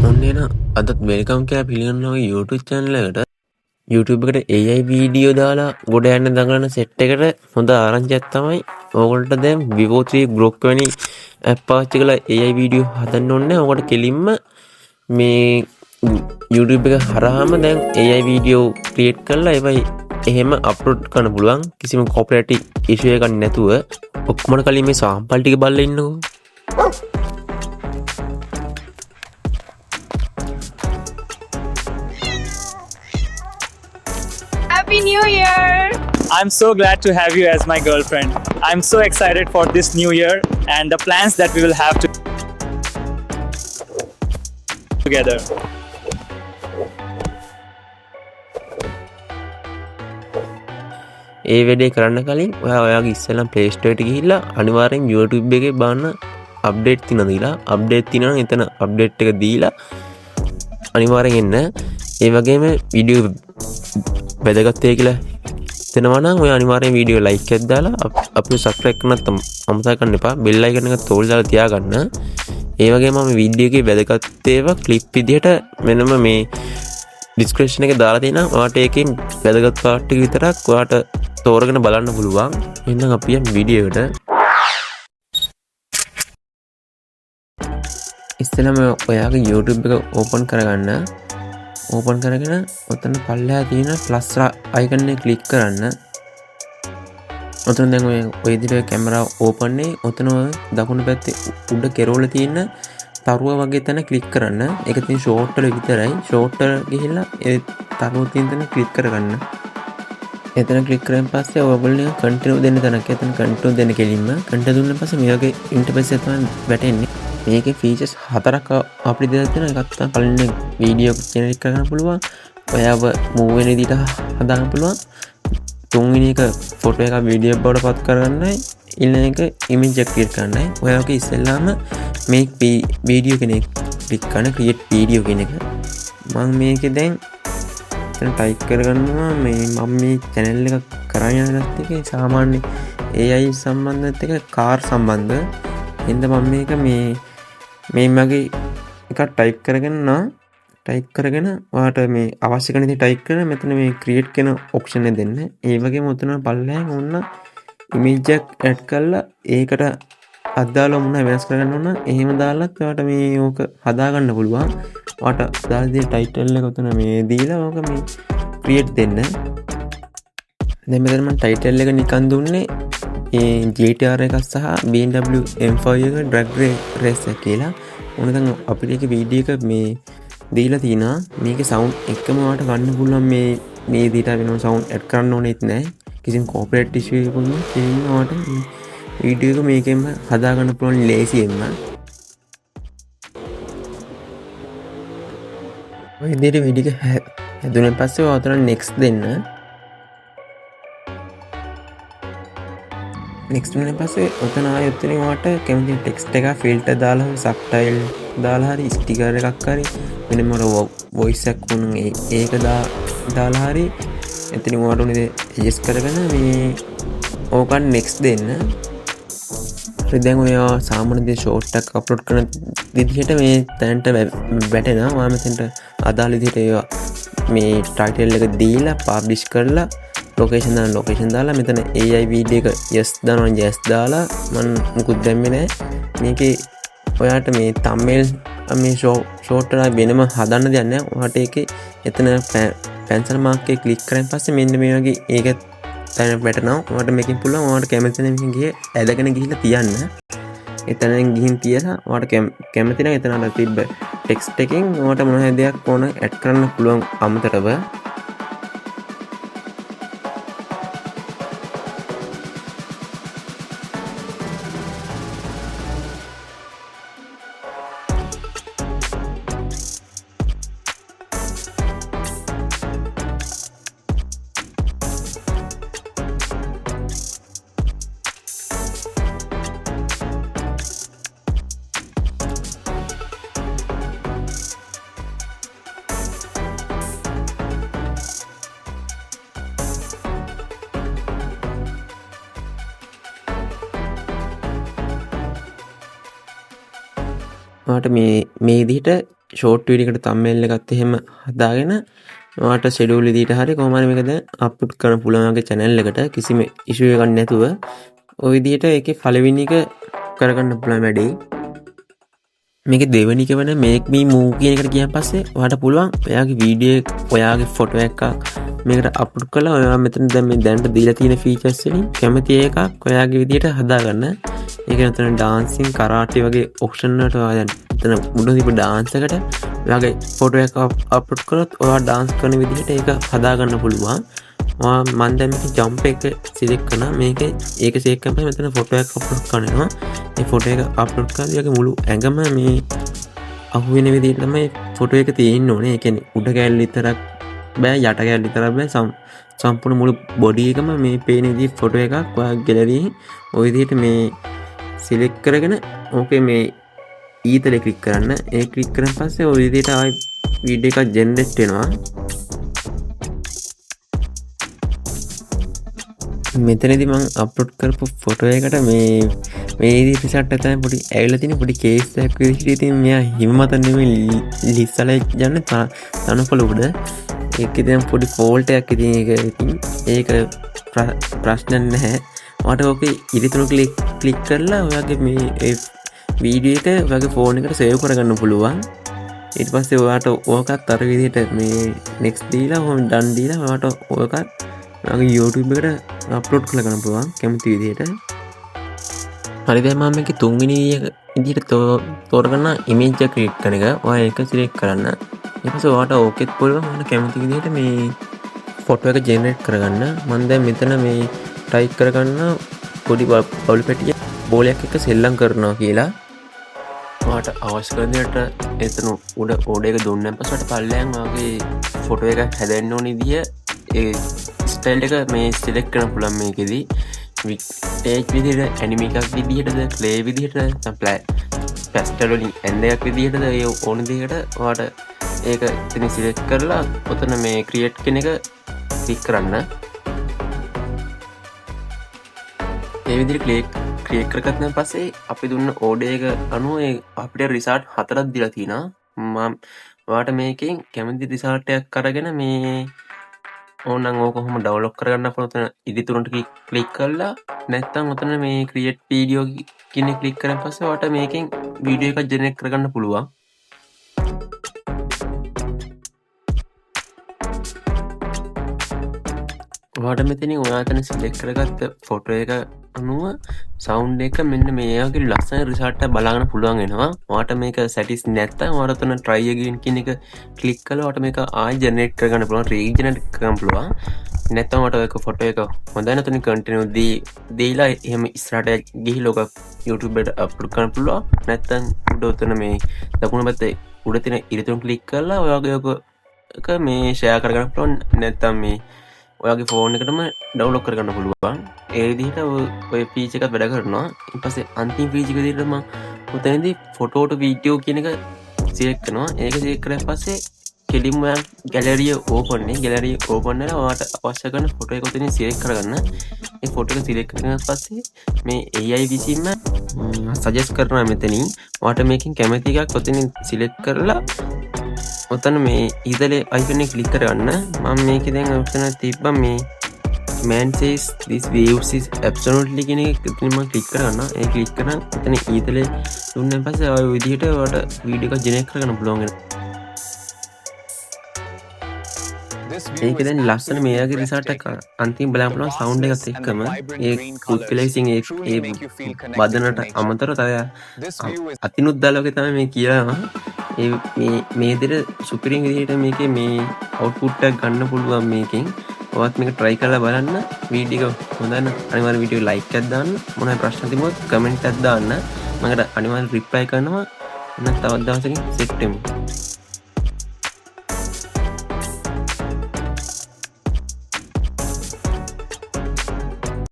ඔන්න එන අදත් වෙල්කම් කියලා පිළිගන්නවා YouTube channel එකට. YouTube එකට AI වීඩියෝ දාලා ගොඩ යන්න දඟලන සෙට් එකට හොඳ ආරංචියක් තමයි ඕගොල්ලන්ට දැන් Vivo 3 Grok වැනි app පාවිච්චි කරලා AI වීඩියෝ හදන්න ඕනේ. ඕකට කෙලින්ම මේ YouTube එක හරහාම දැන් AI වීඩියෝ ක්‍රියේට් කරලා ඒවයි එහෙම අප්ලෝඩ් කරන්න පුළුවන් කිසිම copyright issue එකක් නැතුව. ඔක්කොම කලින් මේ සාම්පල් ටික බලලා ඉන්නකෝ. Happy New Year! I'm so glad to have you as my girlfriend. I'm so excited for this new year and the plans that we will have together. ඒ වැඩේ කරන්න කලින් ඔයාගේ ඉස්සෙල්ලම Play Store එකට ගිහිල්ලා අනිවාර්යෙන් YouTube එකේ බලන්න අප්ඩේට් තියෙනවා දීලා අප්ඩේට් තියෙනවා නම් එතන අප්ඩේට් එක දීලා අනිවාර්යෙන් එන්න. ඒ වගේම වීඩියෝ වැදගත් වෙයි කියලා හිතනවා නම් ඔයා අනිවාර්යෙන් වීඩියෝ ලයික් එකක් දාලා අපිව සබ්ස්ක්‍රයිබ් කරන්නත් අමතක කරන්න එපා. බෙල් අයිකන් එක තෝල් දාලා තියාගන්න. ඒ වගේම මම වීඩියෝ එකේ වැදගත් ඒවා ක්ලිප් විදිහට මෙන්නම මේ ඩිස්ක්‍රිප්ෂන් එකේ දාලා තියෙනවා. ඔයාට ඒකෙන් වැදගත් පාර්ට් ටික විතරක් ඔයාට තෝරගෙන බලන්න පුළුවන්. එහෙනම් අපි යමු වීඩියෝ එකට. ඉස්සෙල්ලාම ඔයාගේ YouTube එක ඕපන් කරගන්න. ඕපන් කරගෙන ඔතන පල්ලෙහා තියෙන ප්ලස් අයිකන් එක ක්ලික් කරන්න. ඔතන දැන් ඔය විදිහට කැමරා ඕපන් නේ. ඔතන දකුණු පැත්තේ උඩ කෙරවල තියෙන තරුව වගේ තැන ක්ලික් කරන්න. ඒක තියෙන ෂෝට් වල විතරයි. ෂෝට් වල ගිහිල්ලා ඒ තරුව තියෙන තැන ක්ලික් කරගන්න. එතන ක්ලික් කරන් පස්සේ ඔයගොල්ලෝ කන්ටිනියු දෙන්න තැනක්. එතන කන්ටිනියු දෙන්න කෙලින්ම කන්ටිනියු දුන්න පස්සේ මේ වගේ ඉන්ටර්ෆේස් එක තමයි වැටෙන්නේ. මේකේ ෆීචර්ස් හතරක් අපිට දෙලා තියෙනවා. එකක් තමයි පළවෙනි වීඩියෝ ජෙනරේට් කරගන්න පුළුවන්. ඔයාව මූව් වෙන විදිහට හදාගන්න පුළුවන්. තුන්වෙනි එක ෆොටෝ එකක් වීඩියෝ බවට පත් කරගන්නයි. ඊළඟ එක ඉමේජ් එක ක්‍රියේට් කරන්නයි. ඔයාගේ ඉස්සෙල්ලාම මේ වීඩියෝ කෙනෙක් ක්ලික් කරන ක්‍රියේට් වීඩියෝ කියන එක. මම මේකේ දැන් එතන ටයිප් කරගන්නවා මේ මම මේ channel එක කරගෙන යනත් එකේ සාමාන්‍ය AI සම්බන්ධත් එක කාර් සම්බන්ධ. එහෙනම් මම මේක මේ මගේ එකක් ටයිප් කරගෙන ඔයාට මේ අවශ්‍ය කෙන විදිහට ටයිප් කරලා මෙතන මේ ක්‍රියේට් කියන ඔප්ෂන් එක දෙන්න. ඒ වගේම උතන පල්ලෙහාන් ඔන්න ඉමේජ් එකක් ඇඩ් කරලා ඒකට අදාළ මොන වෙනස් කරගන්න ඕන එහෙම දාලත් ඔයාට මේ ඕක හදා ගන්න පුළුවන්. ඔයාට දාලා තියෙන ටයිටල් එක උතන මේ දීලා ඕක මේ ක්‍රියේට් දෙන්න. දැන් මෙතන මම ටයිටල් එක නිකන් දුන්නේ GTR එකක් සහ BMW M5 එක ඩ්‍රැග් රේස් එක කියලා. ඕන දැන් අපිට ඒක වීඩියෝ එක මේ දීලා තිනා. මේකේ සවුන්ඩ් එකම ඔයාලට ගන්න පුළුවන්. මේ විදිහට වෙනම සවුන්ඩ් ඇඩ් කරන්න ඕනෙත් නැහැ. කිසිම කෝපිරයිට් ඉෂුව එකක් නෙමෙයි. ඒකින් ඔයාලට වීඩියෝ එක මේකෙන්ම හදා ගන්න පුළුවන් ලේසියෙන්ම. ඔය විදිහට වීඩියෝ එක හැදුනන් පස්සේ ඔයාලට next දෙන්න. next වෙන පස්සේ ඔතන ආයෙ ඔතන ඔයාලට කැමති ටෙක්ස්ට් එක ෆිල්ටර් දාලා සබ්ටයිල් දාලා හරි ස්ටිකර් එකක් හරි වෙනම වොයිස් එකක් වුණා ඒක දාලා හරි එතන ඔයාලට උනේ ඇඩ්ජස්ට් කරගෙන මේ ඕකන් next දෙන්න. හරි දැන් ඔයා සාමාන්‍ය ෂෝට් එකක් අප්ලෝඩ් කරන විදිහට මේ තැනට වැටෙනවා. මම මෙතනට අදාළ විදිහට ඒවා මේ ටයිටල් එක දීලා පබ්ලිෂ් කරලා ලොකේෂන් දාලා මෙතන AI වීඩියෝ එක yes දානවා yes දාලා මම මුකුත් දැම්මේ නැහැ. මේකේ ඔයාට මේ thumbnail මේ ෂෝට් එක වෙනම හදන්න දෙයක් නැහැ. ඔයාට ඒකේ එතන pencil mark එක ක්ලික් කරන් පස්සේ මෙන්න මේ වගේ ඒක තැන වැටෙනවා. ඔයාට මේකෙන් පුළුවන් ඔයාට කැමති නම් මේකෙන් ගියේ ඇදගෙන ගිහිල්ලා තියන්න. එතනින් ගිහින් තියලා ඔයාට කැමති නම් එතන අර තිබ්බ ටෙක්ස්ට් එකෙන් ඔයාට මොන හරි දෙයක් ඕන ඇඩ් කරන්න පුළුවන් අමතරව. ඔයාට මේ විදිහට ෂෝට් වීඩියෝ එකට thumbnail එකත් එහෙම හදාගෙන ඔයාලට schedule විදිහට හරි කොහොම හරි මේක දැන් අප්ලෝඩ් කරන්න පුළුවන් වගේ channel එකට කිසිම issue එකක් නැතුව ඔය විදිහට ඒකේ පළවෙනි එක කරගන්න පුළුවන් වැඩේ. මේකේ දෙවෙනි එක වෙන make me move කියන එකට ගියන් පස්සේ ඔයාලට පුළුවන් ඔයාගේ වීඩියෝ එක ඔයාගේ ෆොටෝ එකක් මේකට අප්ලෝඩ් කරලා ඔයා මෙතන දැන් මේ දැනට දීලා තියෙන ෆීචර්ස් වලින් කැමති එකක් ඔයාගේ විදිහට හදාගන්න. ඒක නතර ඩාන්සින් කරාටි වගේ ඔප්ෂන් වලට ඔයා දැන් එතන මුඩ තිබ්බ ඩාන්ස් එකට ඔයාගේ ෆොටෝ එක අප්ලෝඩ් කරොත් ඔයා ඩාන්ස් කරන විදිහට ඒක හදාගන්න පුළුවන්. මම දැන් මේක ජම්ප් එක සිලෙක්ට් කරනවා. මේකේ ඒක සිලෙක්ට් කරපුවම මෙතන ෆොටෝ එකක් අප්ලෝඩ් කරනවා. මේ ෆොටෝ එක අප්ලෝඩ් කරද්දී ඔයාගේ මුළු ඇඟම මේ අහු වෙන විදිහට තමයි ෆොටෝ එක තියෙන්න ඕනේ. ඒ කියන්නේ උඩ කැලේ විතරක් බෑ යට කැලේ විතරක් බෑ සම්පූර්ණ මුළු බොඩි එකම මේ පේන විදිහේ ෆොටෝ එකක් ඔයා ගැලරියේ ওই විදිහට මේ සිලෙක්ට් කරගෙන ඕකේ මේ ඊතලේ ක්ලික් කරන්න. ඒ ක්ලික් කරන් පස්සේ ওই විදිහට ආයි වීඩියෝ එකක් ජෙනරේට් වෙනවා. මෙතනදී මම අප්ලෝඩ් කරපු ෆොටෝ එකට මේ විදිහට රිසල්ට් එක තමයි පොඩි ඇවිල්ලා තියෙන පොඩි කේස් එකක් විදිහට ඉතින් මෙයා හිම මත නෙමෙයි ලිස්සලා යන්නේ තනකොළ උඩ. ඒකේ දැන් පොඩි ෆෝල්ට් එකක් ඉතින් ඒක ප්‍රශ්න නැහැ. ඔයාට ඕකේ ඉරිතුණු ක්ලික් කරලා ඔයාගේ මේ වීඩියෝ එක ඔයාගේ ෆෝන් එකට සේව් කරගන්න පුළුවන්. ඊට පස්සේ ඔයාට ඕකත් අර විදිහට මේ next දීලා ඔහොම done දීලා ඔයාට ඕකත් ඔයාගේ YouTube එකට අප්ලෝඩ් කරලා ගන්න පුළුවන් කැමති විදිහට. හරි දැන් මම මේකේ තුන්වෙනි විදිහට තෝරගන්න ඉමේජ් එක ක්ලික් කරන එක ඔයා ඒක සිලෙක්ට් කරන්න. ඊට පස්සේ ඔයාට ඕකෙත් පුළුවන් ඔයාලා කැමති විදිහට මේ ෆොටෝ එක ජෙනරේට් කරගන්න. මම දැන් මෙතන මේ ටයිප් කරගන්න පොඩි බවුල් පෙට්ටිය බෝලයක් එක්ක සෙල්ලම් කරනවා කියලා. ඔයාට අවශ්‍ය කරන විදිහට එතන උඩ ඕඩර් එක දුන්නාන් පස්සේ ඔයාට පල්ලෙයන් ඔයාගේ ෆොටෝ එක හැදෙන්න ඕන විදිය ඒ ස්ටයිල් එක මේ සිලෙක්ට් කරන්න පුළුවන් මේකෙදි. ටේජ් විදිහට ඇනිමේ එකක් විදිහටද ක්ලේ විදිහට පැස්ටල් වලින් ඇන්ඩ් එකක් විදිහටද ඒ ඕන දෙයකට ඔයාට ඒක ඉතින් සිලෙක්ට් කරලා ඔතන මේ ක්‍රියේට් කියන එක ක්ලික් කරන්න. ඒ විදිහට ක්‍රියේට් කරගත්තන් පස්සේ අපි දුන්න ඕඩර් එක අනුව අපිට රිසල්ට් 4ක් දීලා තිනවා. මම ඔයාට මේකෙන් කැමති රිසල්ට් එකක් අරගෙන මේ ඕනනම් ඕක කොහොම ඩවුන්ලෝඩ් කරගන්න පුළුවන්. ඔතන ඉදිතුරන්ට ක්ලික් කරලා නැත්නම් ඔතන මේ ක්‍රියේට් වීඩියෝ කියන එක ක්ලික් කරන් පස්සේ ඔයාට මේකෙන් වීඩියෝ එකක් ජෙනරේට් කරගන්න පුළුවන්. ඔයාට මෙතනින් ඔයා එතන සිලෙක්ට් කරගත්ත ෆොටෝ එක අනුව සවුන්ඩ් එක මෙන්න මේ වගේ ලස්සන රිසල්ට් එකක් බලාගන්න පුළුවන් වෙනවා. ඔයාට මේක සැටිස් නැත්නම් ඔයාට ඔතන try again කියන එක ක්ලික් කරලා ඔයාට මේක ආයෙ ජෙනරේට් කරගන්න පුළුවන්, රීජෙනරේට් කරගන්න පුළුවන්. නැත්නම් ඔයාට ඔයක ෆොටෝ එක හොඳයි නැත්නම් කන්ටිනියු දීලා එහෙම ඉස්සරහට ගිහිල්ලා ඔක YouTube එකට අප්ලෝඩ් කරන්න පුළුවන්. නැත්නම් උඩ ඔතන මේ දකුණු පැත්තේ උඩ තියෙන ඉරිතුන් ක්ලික් කරලා ඔයාගේ ඔක මේ ෂෙයා කරගන්න පුළුවන්. නැත්නම් මේ ඔයාගේ ෆෝන් එකටම ඩවුන්ලෝඩ් කරගන්න පුළුවන්. ඒ විදිහට ඔය ෆීචර් එකත් වැඩ කරනවා. ඊට පස්සේ අන්තිම ෆීචර් එක විදිහට මම උතනදී ෆොටෝ ටු වීඩියෝ කියන එක සිලෙක්ට් කරනවා. ඒක සිලෙක්ට් කරලා පස්සේ කෙලින්ම ගැලරිය ඕපන් නේ. ගැලරිය ඕපන් වෙලා ඔයාට අවශ්‍ය කරන ෆොටෝ එක උතනින් සිලෙක්ට් කරගන්න. ඒ ෆොටෝ එක සිලෙක්ට් කරගෙන පස්සේ මේ AI විසින්ම සජෙස්ට් කරනවා මෙතනින්. ඔයාට මේකෙන් කැමති එකක් උතනින් සිලෙක්ට් කරලා ඔතන මේ ඉදලේ අයිකන් එක ක්ලික් කරගන්න. මම මේකේ දැන් ඔප්ෂන් එක තිබ්බා මේ man says this views is absolutely කියන එක මම ක්ලික් කරගන්නවා. ඒ ක්ලික් කරන එතන ඉදලේ දුන්නාන් පස්සේ ඔය විදිහට ඔයාලට වීඩියෝ එකක් ජෙනරේට් කරගන්න පුළුවන් වෙනවා. ඒක දැන් ලස්සන මේ වගේ රිසල්ට් එක අන්තිම බලන්න පුළුවන් සවුන්ඩ් එකත් එක්කම ඒ කුක්ලයිසින් ඒ වදනට අමතරව තව අතිනුත් දාලා වගේ තමයි මේ කියනවා. මේ විදිහට සුපිරිම විදිහට මේකේ මේ අවුට්පුට් එක ගන්න පුළුවන් මේකෙන්. ඔයත් මේක try කරලා බලන්න. වීඩියෝ එක හොඳයි නම් අනිවාර්යෙන් වීඩියෝ like එකක් දාන්න. මොනවා ප්‍රශ්න තිබුණොත් comment එකක් දාන්න. මම අනිවාර්යෙන් reply කරනවා. එහෙනම් තවත් දවසකින් set වෙමු.